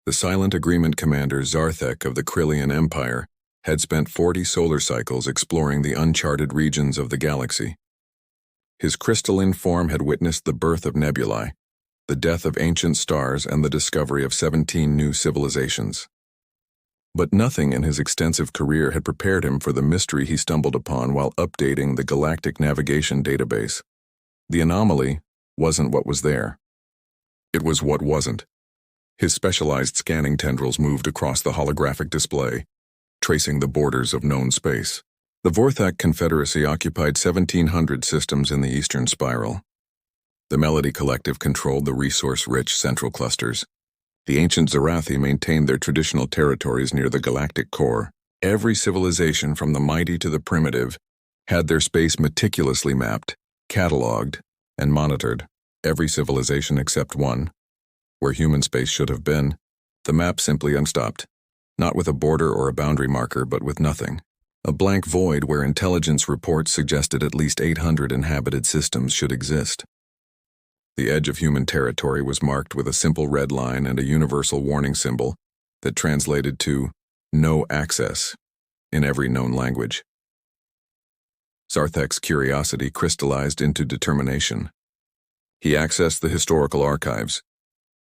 The Silent Agreement commander Zarthek of the Krillian Empire had spent 40 solar cycles exploring the uncharted regions of the galaxy. His crystalline form had witnessed the birth of nebulae, the death of ancient stars, and the discovery of 17 new civilizations. But nothing in his extensive career had prepared him for the mystery he stumbled upon while updating the Galactic Navigation database. The anomaly wasn't what was there. It was what wasn't. His specialized scanning tendrils moved across the holographic display, tracing the borders of known space. The Vorthak Confederacy occupied 1,700 systems in the Eastern Spiral. The Melody Collective controlled the resource-rich central clusters. The ancient Zarathi maintained their traditional territories near the galactic core. Every civilization, from the mighty to the primitive, had their space meticulously mapped, cataloged, and monitored. Every civilization except one, where human space should have been, the map simply unstopped. Not with a border or a boundary marker, but with nothing. A blank void where intelligence reports suggested at least 800 inhabited systems should exist. The edge of human territory was marked with a simple red line and a universal warning symbol that translated to "No access" in every known language. Zarthek's curiosity crystallized into determination. He accessed the historical archives,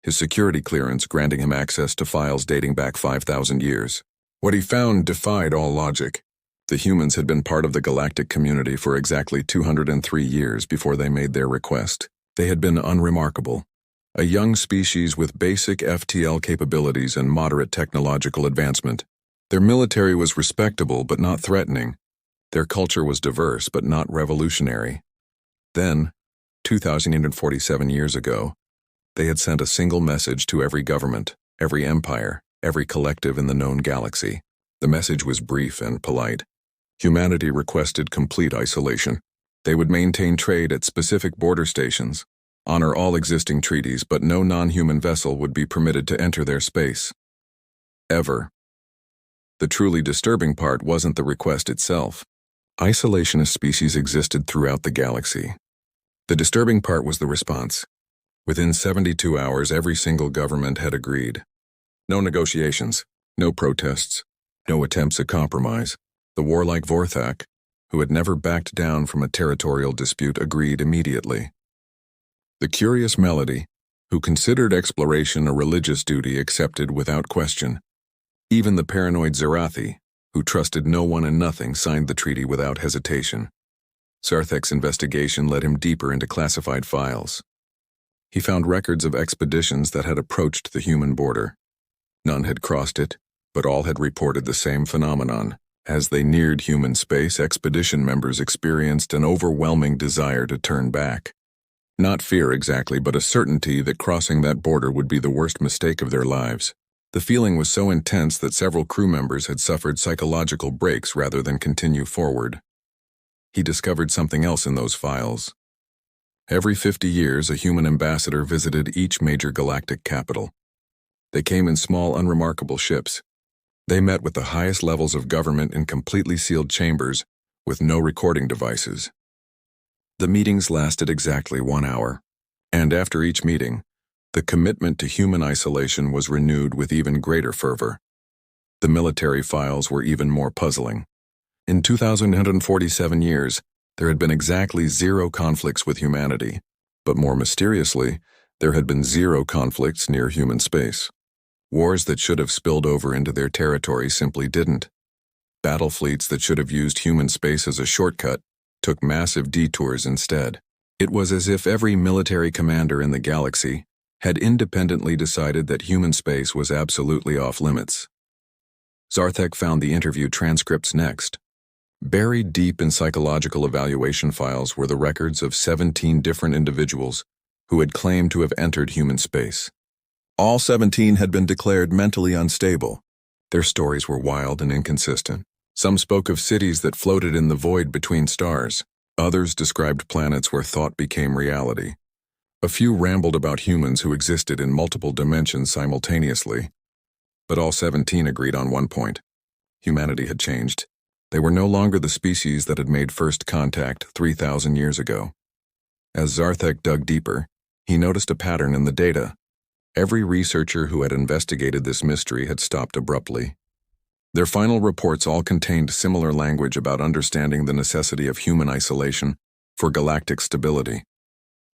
his security clearance granting him access to files dating back 5,000 years. What he found defied all logic. The humans had been part of the galactic community for exactly 203 years before they made their request. They had been unremarkable. A young species with basic FTL capabilities and moderate technological advancement. Their military was respectable but not threatening. Their culture was diverse but not revolutionary. Then, 2,047 years ago, they had sent a single message to every government, every empire, every collective in the known galaxy. The message was brief and polite. Humanity requested complete isolation. They would maintain trade at specific border stations, honor all existing treaties, but no non-human vessel would be permitted to enter their space. Ever. The truly disturbing part wasn't the request itself. Isolationist species existed throughout the galaxy. The disturbing part was the response. Within 72 hours, every single government had agreed. No negotiations, no protests, no attempts at compromise. The warlike Vorthak, who had never backed down from a territorial dispute, agreed immediately. The curious Melody, who considered exploration a religious duty, accepted without question. Even the paranoid Zarathi, who trusted no one and nothing, signed the treaty without hesitation. Zarthek's investigation led him deeper into classified files. He found records of expeditions that had approached the human border. None had crossed it, but all had reported the same phenomenon. As they neared human space, expedition members experienced an overwhelming desire to turn back. Not fear exactly, but a certainty that crossing that border would be the worst mistake of their lives. The feeling was so intense that several crew members had suffered psychological breaks rather than continue forward. He discovered something else in those files. Every 50 years, a human ambassador visited each major galactic capital. They came in small, unremarkable ships. They met with the highest levels of government in completely sealed chambers with no recording devices. The meetings lasted exactly 1 hour, and after each meeting, the commitment to human isolation was renewed with even greater fervor. The military files were even more puzzling. In 2,147 years, there had been exactly 0 conflicts with humanity, but more mysteriously, there had been 0 conflicts near human space. Wars that should have spilled over into their territory simply didn't. Battle fleets that should have used human space as a shortcut took massive detours instead. It was as if every military commander in the galaxy had independently decided that human space was absolutely off limits. Zarthek found the interview transcripts next. Buried deep in psychological evaluation files were the records of 17 different individuals who had claimed to have entered human space. All 17 had been declared mentally unstable. Their stories were wild and inconsistent. Some spoke of cities that floated in the void between stars. Others described planets where thought became reality. A few rambled about humans who existed in multiple dimensions simultaneously. But all 17 agreed on one point. Humanity had changed. They were no longer the species that had made first contact 3,000 years ago. As Zarthek dug deeper, he noticed a pattern in the data. Every researcher who had investigated this mystery had stopped abruptly. Their final reports all contained similar language about understanding the necessity of human isolation for galactic stability.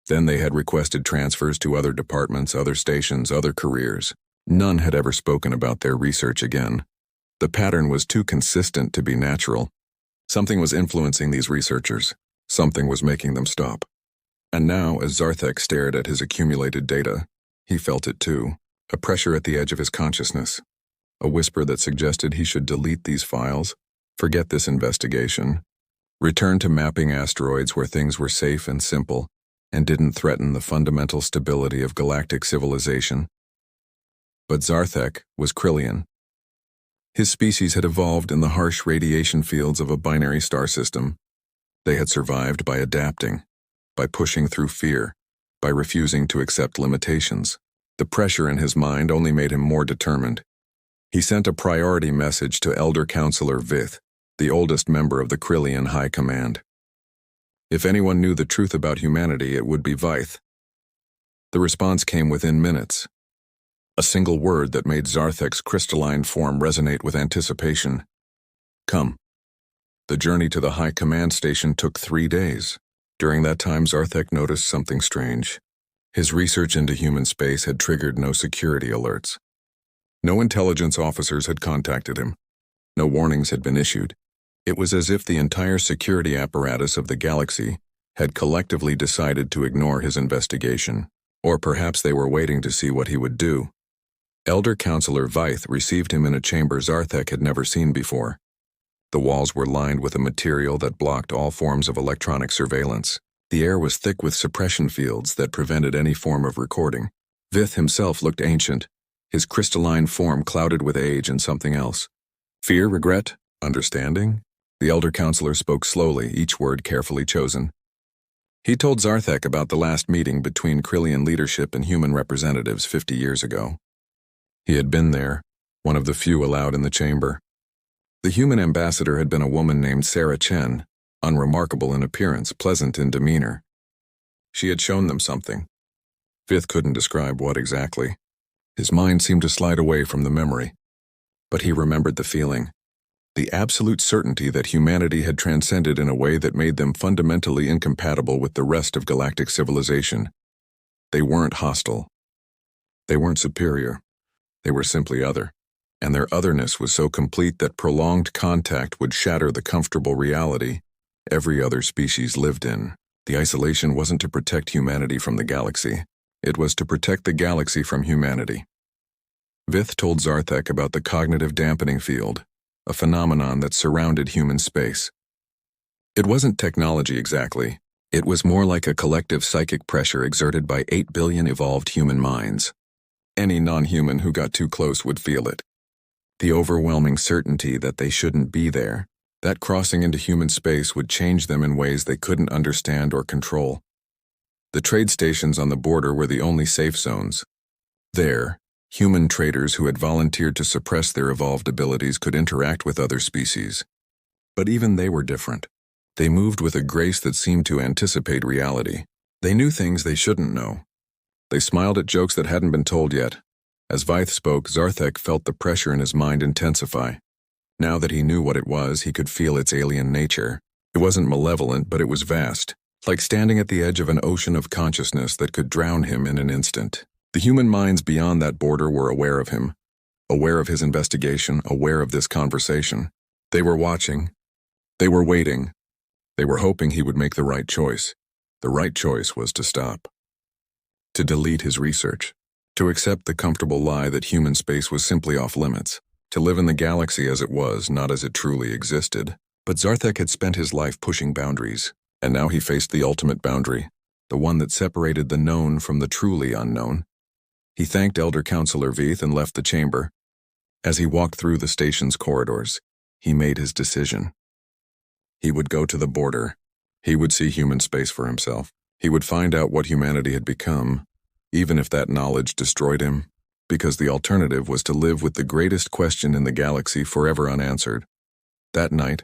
Then they had requested transfers to other departments, other stations, other careers. None had ever spoken about their research again. The pattern was too consistent to be natural. Something was influencing these researchers. Something was making them stop. And now, as Zarthek stared at his accumulated data, he felt it too, a pressure at the edge of his consciousness, a whisper that suggested he should delete these files, forget this investigation, return to mapping asteroids where things were safe and simple and didn't threaten the fundamental stability of galactic civilization. But Zarthek was Krillian. His species had evolved in the harsh radiation fields of a binary star system. They had survived by adapting, by pushing through fear, by refusing to accept limitations. The pressure in his mind only made him more determined. He sent a priority message to Elder Counselor Vith, the oldest member of the Krillian High Command. If anyone knew the truth about humanity, it would be Vith. The response came within minutes. A single word that made Zarthek's crystalline form resonate with anticipation. Come. The journey to the High Command Station took 3 days. During that time, Zarthek noticed something strange. His research into human space had triggered no security alerts. No intelligence officers had contacted him. No warnings had been issued. It was as if the entire security apparatus of the galaxy had collectively decided to ignore his investigation. Or perhaps they were waiting to see what he would do. Elder Counselor Vith received him in a chamber Zarthek had never seen before. The walls were lined with a material that blocked all forms of electronic surveillance. The air was thick with suppression fields that prevented any form of recording. Vith himself looked ancient, his crystalline form clouded with age and something else. Fear, regret, understanding? The Elder Counselor spoke slowly, each word carefully chosen. He told Zarthek about the last meeting between Krillian leadership and human representatives 50 years ago. He had been there, one of the few allowed in the chamber. The human ambassador had been a woman named Sarah Chen, unremarkable in appearance, pleasant in demeanor. She had shown them something. Vith couldn't describe what exactly. His mind seemed to slide away from the memory. But he remembered the feeling. The absolute certainty that humanity had transcended in a way that made them fundamentally incompatible with the rest of galactic civilization. They weren't hostile. They weren't superior. They were simply other. And their otherness was so complete that prolonged contact would shatter the comfortable reality every other species lived in. The isolation wasn't to protect humanity from the galaxy. It was to protect the galaxy from humanity. Vith told Zarthek about the cognitive dampening field, a phenomenon that surrounded human space. It wasn't technology exactly. It was more like a collective psychic pressure exerted by 8 billion evolved human minds. Any non-human who got too close would feel it. The overwhelming certainty that they shouldn't be there, that crossing into human space would change them in ways they couldn't understand or control. The trade stations on the border were the only safe zones. There, human traders who had volunteered to suppress their evolved abilities could interact with other species. But even they were different. They moved with a grace that seemed to anticipate reality. They knew things they shouldn't know. They smiled at jokes that hadn't been told yet. As Vith spoke, Zarthek felt the pressure in his mind intensify. Now that he knew what it was, he could feel its alien nature. It wasn't malevolent, but it was vast, like standing at the edge of an ocean of consciousness that could drown him in an instant. The human minds beyond that border were aware of him, aware of his investigation, aware of this conversation. They were watching. They were waiting. They were hoping he would make the right choice. The right choice was to stop. To delete his research. To accept the comfortable lie that human space was simply off limits. To live in the galaxy as it was, not as it truly existed. But Zarthek had spent his life pushing boundaries, and now he faced the ultimate boundary, the one that separated the known from the truly unknown. He thanked Elder Counselor Vith and left the chamber. As he walked through the station's corridors, he made his decision. He would go to the border. He would see human space for himself. He would find out what humanity had become, even if that knowledge destroyed him, because the alternative was to live with the greatest question in the galaxy forever unanswered. That night,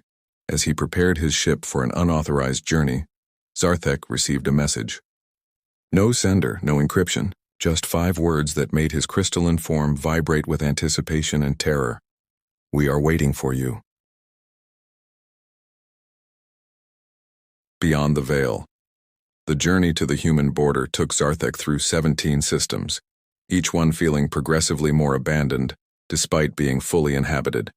as he prepared his ship for an unauthorized journey, Zarthek received a message. No sender, no encryption. Just 5 words that made his crystalline form vibrate with anticipation and terror. "We are waiting for you." Beyond the veil. The journey to the human border took Zarthek through 17 systems, each one feeling progressively more abandoned, despite being fully inhabited.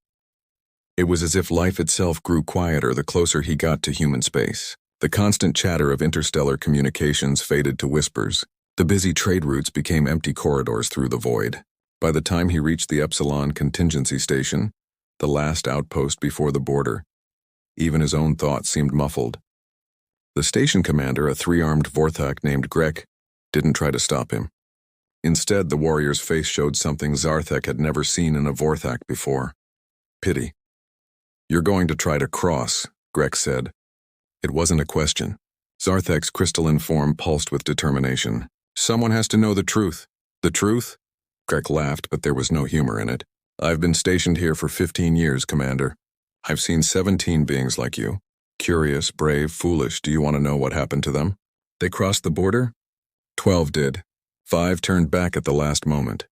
It was as if life itself grew quieter the closer he got to human space. The constant chatter of interstellar communications faded to whispers. The busy trade routes became empty corridors through the void. By the time he reached the Epsilon contingency station, the last outpost before the border, even his own thoughts seemed muffled. The station commander, a 3-armed Vorthak named Grek, didn't try to stop him. Instead, the warrior's face showed something Zarthek had never seen in a Vorthak before. Pity. "You're going to try to cross," Grek said. It wasn't a question. Zarthek's crystalline form pulsed with determination. "Someone has to know the truth." "The truth?" Grek laughed, but there was no humor in it. "I've been stationed here for 15 years, Commander. I've seen 17 beings like you. Curious, brave, foolish. Do you want to know what happened to them? They crossed the border? 12 did. 5 turned back at the last moment."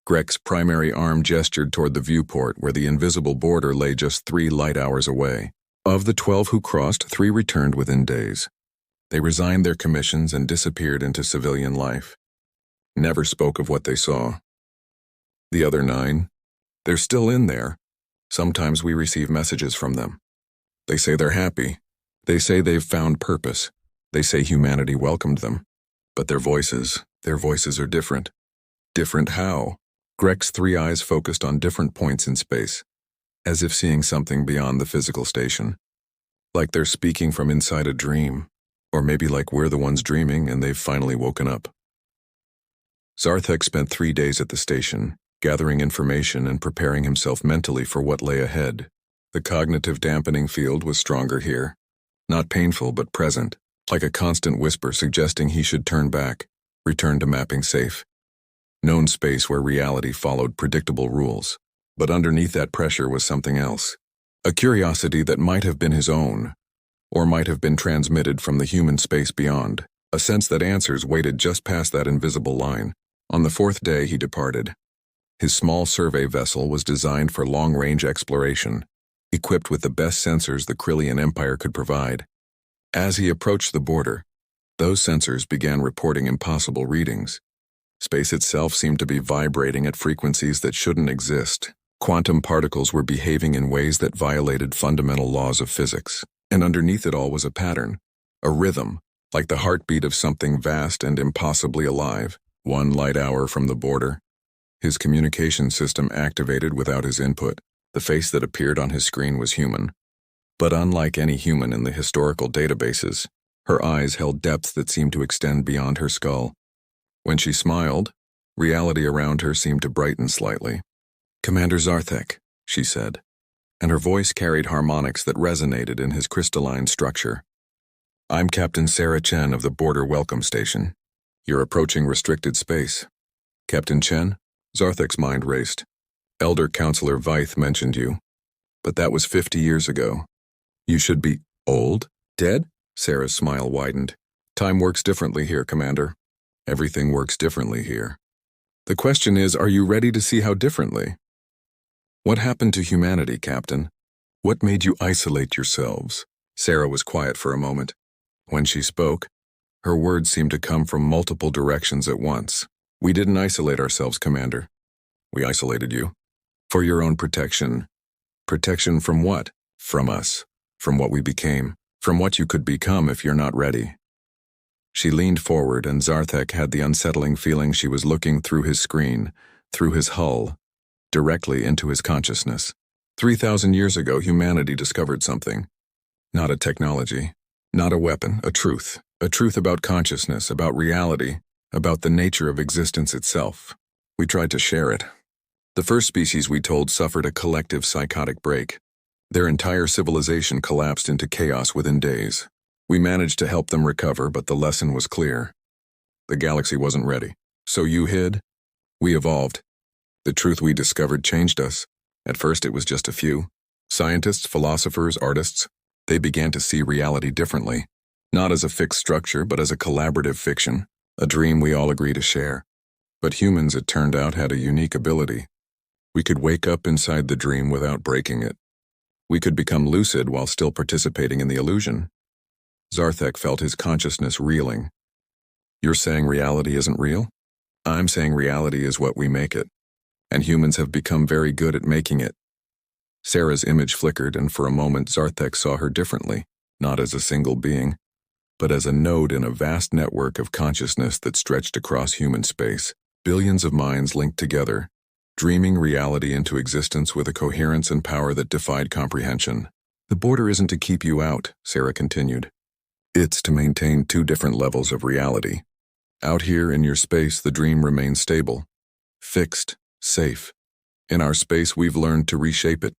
Grek's primary arm gestured toward the viewport where the invisible border lay just 3 light hours away. Of the 12 who crossed, 3 returned within days. They resigned their commissions and disappeared into civilian life. Never spoke of what they saw. The other 9, they're still in there. Sometimes we receive messages from them. They say they're happy. They say they've found purpose. They say humanity welcomed them. But their voices are different. Different how? Grek's 3 eyes focused on different points in space, as if seeing something beyond the physical station. Like they're speaking from inside a dream, or maybe like we're the ones dreaming and they've finally woken up. Zarthek spent 3 days at the station, gathering information and preparing himself mentally for what lay ahead. The cognitive dampening field was stronger here. Not painful, but present, like a constant whisper suggesting he should turn back, return to mapping safe. Known space where reality followed predictable rules. But underneath that pressure was something else. A curiosity that might have been his own, or might have been transmitted from the human space beyond. A sense that answers waited just past that invisible line. On the 4th day, he departed. His small survey vessel was designed for long-range exploration, equipped with the best sensors the Krillian Empire could provide. As he approached the border, those sensors began reporting impossible readings. Space itself seemed to be vibrating at frequencies that shouldn't exist. Quantum particles were behaving in ways that violated fundamental laws of physics. And underneath it all was a pattern, a rhythm, like the heartbeat of something vast and impossibly alive. 1 light hour from the border. His communication system activated without his input. The face that appeared on his screen was human. But unlike any human in the historical databases, her eyes held depth that seemed to extend beyond her skull. When she smiled, reality around her seemed to brighten slightly. "Commander Zarthek," she said, and her voice carried harmonics that resonated in his crystalline structure. "I'm Captain Sarah Chen of the Border Welcome Station. You're approaching restricted space." "Captain Chen?" Zarthek's mind raced. "Elder Counselor Veith mentioned you. But that was 50 years ago. You should be old? Dead?" Sarah's smile widened. "Time works differently here, Commander. Everything works differently here. The question is, are you ready to see how differently? What happened to humanity, Captain? What made you isolate yourselves?" Sarah was quiet for a moment. When she spoke, her words seemed to come from multiple directions at once. "We didn't isolate ourselves, Commander. We isolated you. For your own protection. Protection from what? From us. From what we became. From what you could become if you're not ready." She leaned forward, and Zarthek had the unsettling feeling she was looking through his screen, through his hull, directly into his consciousness. 3,000 years ago, humanity discovered something. Not a technology, not a weapon, a truth. A truth about consciousness, about reality, about the nature of existence itself. We tried to share it. The first species we told suffered a collective psychotic break. Their entire civilization collapsed into chaos within days. We managed to help them recover, but the lesson was clear. The galaxy wasn't ready. So you hid? We evolved. The truth we discovered changed us. At first it was just a few. Scientists, philosophers, artists. They began to see reality differently. Not as a fixed structure, but as a collaborative fiction. A dream we all agree to share. But humans, it turned out, had a unique ability. We could wake up inside the dream without breaking it. We could become lucid while still participating in the illusion. Zarthek felt his consciousness reeling. You're saying reality isn't real? I'm saying reality is what we make it. And humans have become very good at making it. Sarah's image flickered, and for a moment Zarthek saw her differently, not as a single being, but as a node in a vast network of consciousness that stretched across human space. Billions of minds linked together, dreaming reality into existence with a coherence and power that defied comprehension. The border isn't to keep you out, Sarah continued. It's to maintain two different levels of reality. Out here in your space, the dream remains stable, fixed, safe. In our space, we've learned to reshape it,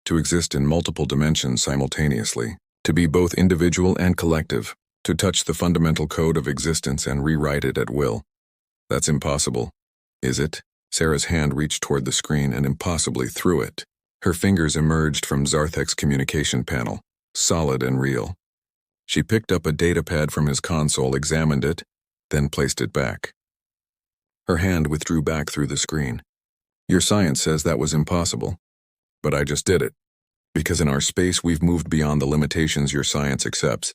to exist in multiple dimensions simultaneously, to be both individual and collective, to touch the fundamental code of existence and rewrite it at will. That's impossible, is it? Sarah's hand reached toward the screen and impossibly threw it. Her fingers emerged from Zarthek's communication panel, solid and real. She picked up a datapad from his console, examined it, then placed it back. Her hand withdrew back through the screen. Your science says that was impossible. But I just did it. Because in our space we've moved beyond the limitations your science accepts.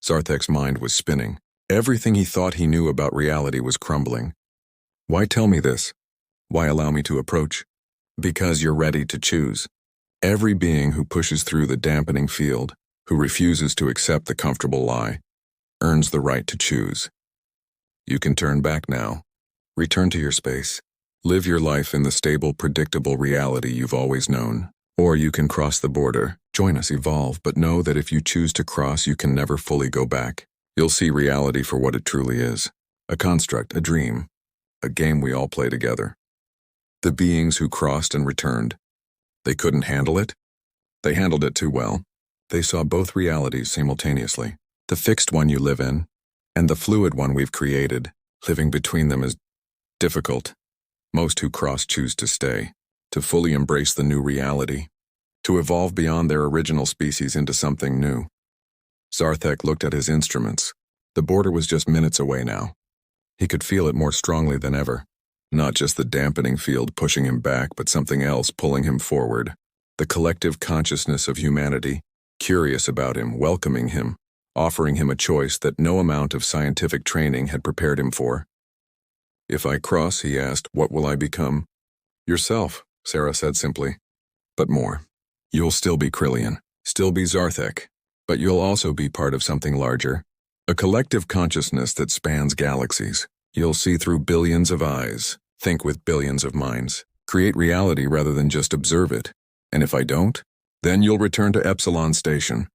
Zarthek's mind was spinning. Everything he thought he knew about reality was crumbling. Why tell me this? Why allow me to approach? Because you're ready to choose. Every being who pushes through the dampening field, who refuses to accept the comfortable lie, earns the right to choose. You can turn back now. Return to your space. Live your life in the stable, predictable reality you've always known. Or you can cross the border, join us, evolve, but know that if you choose to cross, you can never fully go back. You'll see reality for what it truly is. A construct, a dream, a game we all play together. The beings who crossed and returned. They couldn't handle it? They handled it too well. They saw both realities simultaneously. The fixed one you live in, and the fluid one we've created. Living between them is difficult. Most who cross choose to stay, to fully embrace the new reality, to evolve beyond their original species into something new. Zarthek looked at his instruments. The border was just minutes away now. He could feel it more strongly than ever. Not just the dampening field pushing him back, but something else pulling him forward. The collective consciousness of humanity, curious about him, welcoming him, offering him a choice that no amount of scientific training had prepared him for. If I cross, he asked, what will I become? Yourself, Sarah said simply. But more. You'll still be Krillian, still be Zarthek, but you'll also be part of something larger. A collective consciousness that spans galaxies. You'll see through billions of eyes, think with billions of minds, create reality rather than just observe it. And if I don't, then you'll return to Epsilon Station.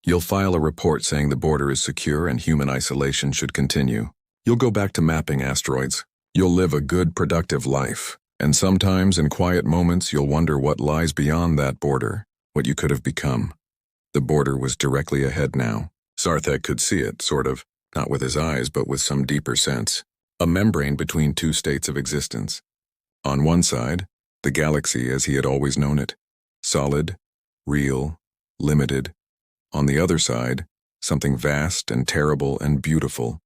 You'll file a report saying the border is secure and human isolation should continue. You'll go back to mapping asteroids. You'll live a good, productive life. And sometimes, in quiet moments, you'll wonder what lies beyond that border, what you could have become. The border was directly ahead now. Zarthek could see it, sort of, not with his eyes, but with some deeper sense. A membrane between two states of existence. On one side, the galaxy as he had always known it. Solid, real, limited. On the other side, something vast and terrible and beautiful.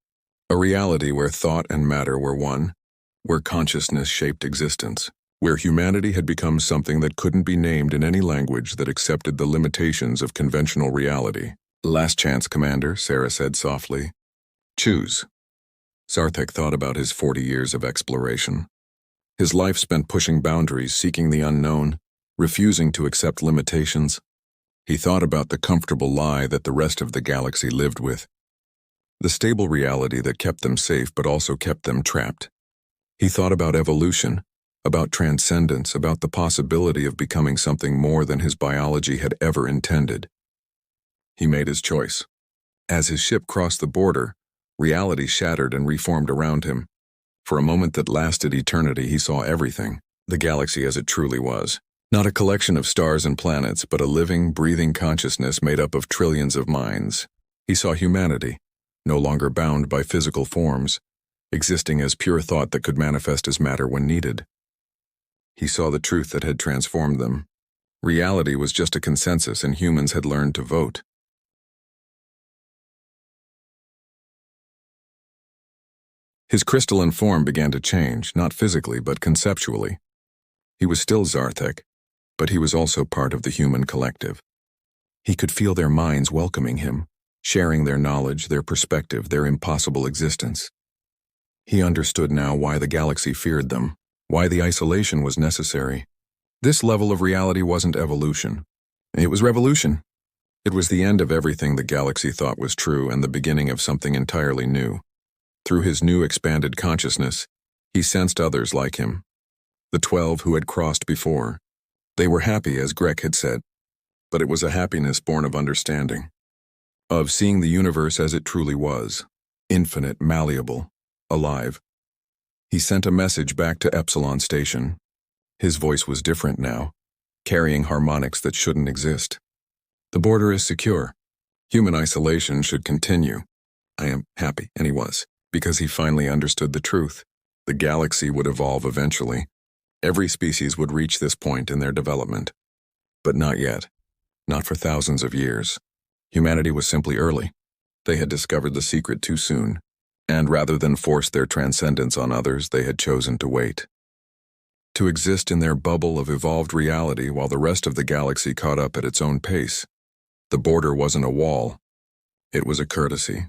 A reality where thought and matter were one, where consciousness shaped existence, where humanity had become something that couldn't be named in any language that accepted the limitations of conventional reality. Last chance, Commander, Sarah said softly. Choose. Zarthek thought about his 40 years of exploration. His life spent pushing boundaries, seeking the unknown, refusing to accept limitations. He thought about the comfortable lie that the rest of the galaxy lived with. The stable reality that kept them safe but also kept them trapped. He thought about evolution, about transcendence, about the possibility of becoming something more than his biology had ever intended. He made his choice. As his ship crossed the border, reality shattered and reformed around him. For a moment that lasted eternity, he saw everything, the galaxy as it truly was. Not a collection of stars and planets, but a living, breathing consciousness made up of trillions of minds. He saw humanity, no longer bound by physical forms, existing as pure thought that could manifest as matter when needed. He saw the truth that had transformed them. Reality was just a consensus, and humans had learned to vote. His crystalline form began to change, not physically but conceptually. He was still Zarthek, but he was also part of the human collective. He could feel their minds welcoming him, sharing their knowledge, their perspective, their impossible existence. He understood now why the galaxy feared them, why the isolation was necessary. This level of reality wasn't evolution. It was revolution. It was the end of everything the galaxy thought was true and the beginning of something entirely new. Through his new expanded consciousness, he sensed others like him. The 12 who had crossed before. They were happy, as Greg had said, but it was a happiness born of understanding, of seeing the universe as it truly was, infinite, malleable, alive. He sent a message back to Epsilon Station. His voice was different now, carrying harmonics that shouldn't exist. The border is secure. Human isolation should continue. I am happy, and he was, because he finally understood the truth. The galaxy would evolve eventually. Every species would reach this point in their development. But not yet. Not for thousands of years. Humanity was simply early. They had discovered the secret too soon, and rather than force their transcendence on others, they had chosen to wait. To exist in their bubble of evolved reality while the rest of the galaxy caught up at its own pace. The border wasn't a wall. It was a courtesy,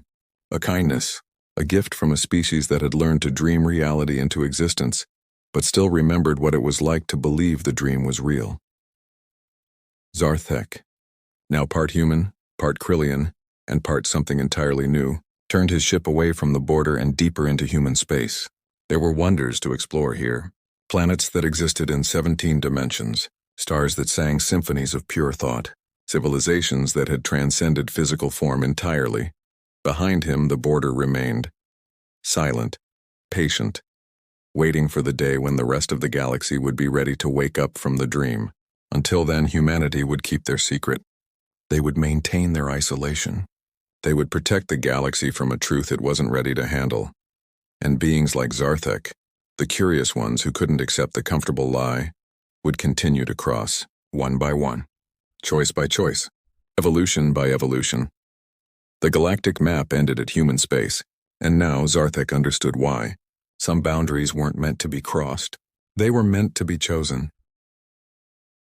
a kindness, a gift from a species that had learned to dream reality into existence, but still remembered what it was like to believe the dream was real. Zarthek, now part human, part Krillian, and part something entirely new, turned his ship away from the border and deeper into human space. There were wonders to explore here. Planets that existed in 17 dimensions, stars that sang symphonies of pure thought, civilizations that had transcended physical form entirely. Behind him, the border remained. Silent, patient, waiting for the day when the rest of the galaxy would be ready to wake up from the dream. Until then, humanity would keep their secret. They would maintain their isolation. They would protect the galaxy from a truth it wasn't ready to handle. And beings like Zarthek, the curious ones who couldn't accept the comfortable lie, would continue to cross, one by one, choice by choice, evolution by evolution. The galactic map ended at human space, and now Zarthek understood why. Some boundaries weren't meant to be crossed. They were meant to be chosen.